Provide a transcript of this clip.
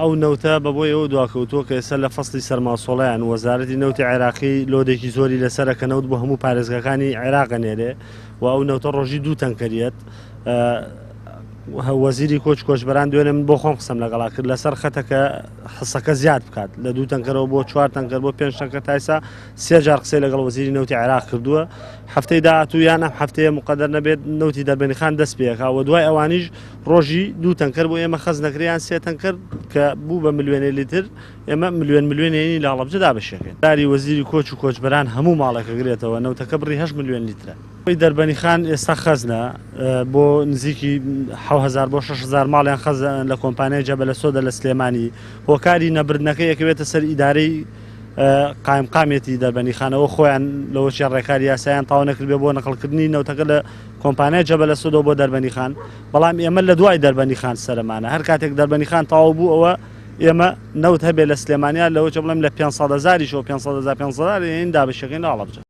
ئەو نەوتە بەبۆی ئەوە دواکەوتووە کە ئێستا لە فەسڵی سەرماسۆڵەیان وەزارەتی نەوتی عێراقی لۆدێکی زۆری لەسەرە کە نەوت بۆ هەموو پارێزگاکانی عێراقە نێرێ و ئەو نەوتە ڕۆژی 2 تەنکەریەت. وەزیری کۆچبەران دوێنێ من بۆ خۆم قسەم لەگەڵا کرد لەسەر خەتەکە حسەکە زیاد بکات لە 2 تەنکەرەوە بۆ 4 تەنکەر بۆ 5 تەنکەر تایسا 3 جار قسەی لەگەڵ وەزیری نەوتی عێراق کردووە. هەفتەی داهاتوو یان ئەم هەفتەیە مقەدەر نەبێت نەوتی دەربەنیخان دەست پێکا و دوای ئەوانیش ڕۆژی 2 تەنکەر بۆ ئێمە خەز نەکریان 3 تەنکەر کە بوو بە ملیۆنێ لیتر ئێمە ملیۆنێنی لە هەڵەبجەدا بەشەکەین. داری وەزیری کۆچبەران هەموو ماڵێکە گرێتەوە نەوتەکە بڕی 8 ملیۆن لیترە. دەربەنیخان ئێستا خەزنە بۆ نزیکی 7000 بۆ 6000 ماڵیان خەزن لە کۆمپانیای جەبەلە سۆدە لە سلێمانی. هۆکاری نەبردنەکە یەکەوێتە سەر ئیدارەی قایمقامێتی دەربەنیخانەوە خۆیان لەوەچیان ڕێکاری یاساییان تاوا نەکردبێ بۆ نەقڵکردنی نەوتەکە لە کۆمپانیای جەبەلە سۆدە بۆ دەربەنیخان. بەڵام ئێمە لە دوای دەربەنیخان سەرمانە هەر کاتێک دەربەنیخان تاوا بوو ئەوە ئێمە نەوت هەبێ لە سلێمانیا لەوە بڵێم لە 500,000 500,000 دابشەکەین لە هەڵەبجە.